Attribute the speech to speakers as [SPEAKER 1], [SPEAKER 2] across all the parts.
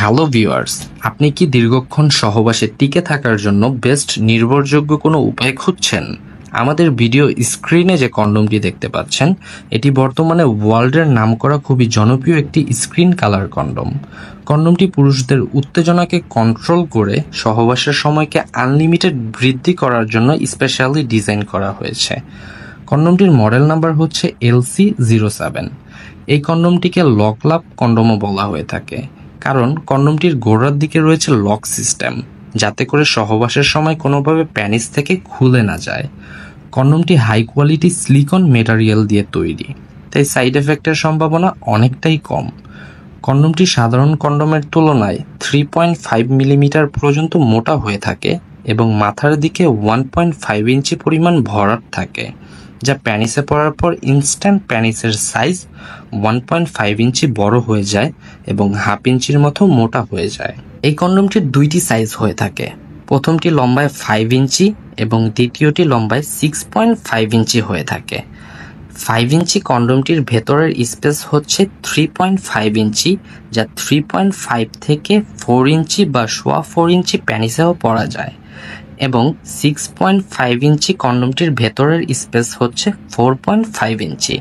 [SPEAKER 1] Hello viewers, আপনি কি দীর্ঘক্ষণ সহবাসে টিকে থাকার জন্য বেস্ট নির্ভরযোগ্য কোনো উপায় খুঁজছেন? আমাদের ভিডিও স্ক্রিনে যে কন্ডোমটি দেখতে পাচ্ছেন, এটি বর্তমানে ওয়ার্ল্ডের নামকরা খুবই জনপ্রিয় একটি স্ক্রিন কালার কন্ডোম। কন্ডোমটি পুরুষদের উত্তেজনাকে কন্ট্রোল করে সহবাসের সময়কে আনলিমিটেড বৃদ্ধি করার জন্য স্পেশালি ডিজাইন করা হয়েছে। কন্ডোমটির মডেল নাম্বার হচ্ছে LC07। এই কন্ডোমটিকে লক লাভ কন্ডোমও বলা হয়ে থাকে, কারণ কন্ডোমটির গোড়ার দিকে রয়েছে লক সিস্টেম, যাতে করে সহবাসের সময় কোনোভাবে প্যানিস থেকে খুলে না যায়। কন্ডোমটি হাই কোয়ালিটি সিলিকন মেটেরিয়াল দিয়ে তৈরি, তাই সাইড এফেক্টের সম্ভাবনা অনেকটাই কম। কন্ডোমটি সাধারণ কন্ডোমের তুলনায় 3.5 মিলিমিটার পর্যন্ত মোটা হয়ে থাকে এবং মাথার দিকে 1.5 ইঞ্চি পরিমাণ ভরাট থাকে, যা প্যানিসে পড়ার পর ইনস্ট্যান্ট প্যানিসের সাইজ 1.5 ইঞ্চি বড় হয়ে যায় এবং হাফ ইঞ্চির মতো মোটা হয়ে যায়। এই কন্ডোমটির দুইটি সাইজ হয়ে থাকে, প্রথমটি লম্বায় 5 ইঞ্চি এবং দ্বিতীয়টি লম্বায় 6.5 ইঞ্চি হয়ে থাকে। 5 ইঞ্চি কন্ডোমটির ভেতরের স্পেস হচ্ছে 3.5 ইঞ্চি, যা 3.5 থেকে 4 ইঞ্চি বা 4.25 ইঞ্চি প্যানিসেও পরা যায়, এবং 6.5 ইঞ্চি কন্ডোমটির ভেতরের স্পেস হচ্ছে 4.5 ইঞ্চি,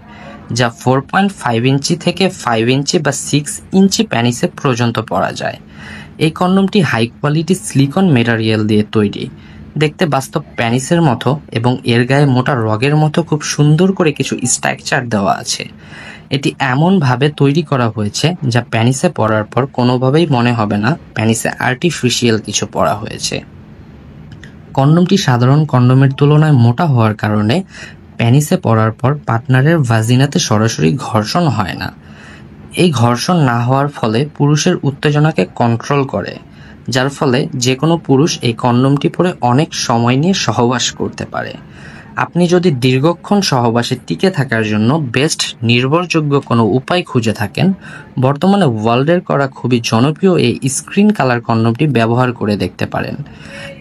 [SPEAKER 1] যা 4.5 ইঞ্চি থেকে 5 ইঞ্চি বা 6 ইঞ্চি প্যানিসে পর্যন্ত পরা যায়। এই কন্ডোমটি হাই কোয়ালিটি সিলিকন মেটেরিয়াল দিয়ে তৈরি, দেখতে বাস্তব প্যানিসের মতো, এবং এর গায়ে মোটা রগের মতো খুব সুন্দর করে কিছু স্ট্রাকচার দেওয়া আছে। এটি এমনভাবে তৈরি করা হয়েছে যা প্যানিসে পরার পর কোনোভাবেই মনে হবে না প্যানিসে আর্টিফিশিয়াল কিছু পরা হয়েছে। কন্ডোমটি সাধারণ কন্ডোমের তুলনায় মোটা হওয়ার কারণে প্যানিসে পরার পর পার্টনারের ভাজিনাতে সরাসরি ঘর্ষণ হয় না। এই ঘর্ষণ না হওয়ার ফলে পুরুষের উত্তেজনাকে কন্ট্রোল করে, যার ফলে যে কোনো পুরুষ এই কন্ডোমটি পরে অনেক সময় নিয়ে সহবাস করতে পারে। আপনি যদি দীর্ঘক্ষণ সহবাসে টিকে থাকার জন্য বেস্ট নির্ভরযোগ্য কোনো উপায় খুঁজে থাকেন, বর্তমানে ওয়ার্ল্ডের করা খুবই জনপ্রিয় এই স্ক্রিন কালার কন্ডোমটি ব্যবহার করে দেখতে পারেন।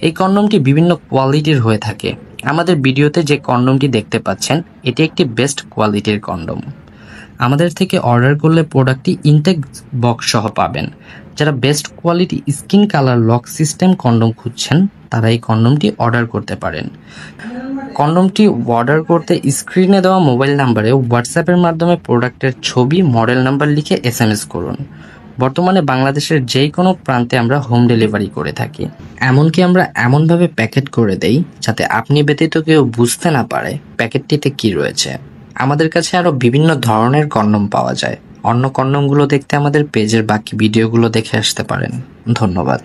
[SPEAKER 1] এই কন্ডোমটি বিভিন্ন কোয়ালিটির হয়ে থাকে। আমাদের ভিডিওতে যে কন্ডোমটি দেখতে পাচ্ছেন, এটি একটি বেস্ট কোয়ালিটির কন্ডোম। আমাদের থেকে অর্ডার করলে প্রোডাক্টটি ইনটেক বক্স সহ পাবেন। যারা best quality skin colour lock system condom খুঁজছেন, তারা এই কন্ডোমটি অর্ডার করতে পারেন। কন্ডোমটি অর্ডার করতে স্ক্রিনে দেওয়া মোবাইল নাম্বারে হোয়াটসঅ্যাপের মাধ্যমে প্রোডাক্টের ছবি, মডেল নাম্বার লিখে SMS করুন। বর্তমানে বাংলাদেশের যে কোনো প্রান্তে আমরা হোম ডেলিভারি করে থাকি। এমনকি আমরা এমনভাবে প্যাকেট করে দেই যাতে আপনি ব্যতীত কেউ বুঝতে না পারে প্যাকেটটিতে কি রয়েছে। আমাদের কাছে আরও বিভিন্ন ধরনের কন্ডোম পাওয়া যায়। অন্য কন্ডোমগুলো দেখতে আমাদের পেজের বাকি ভিডিওগুলো দেখে আসতে পারেন। ধন্যবাদ।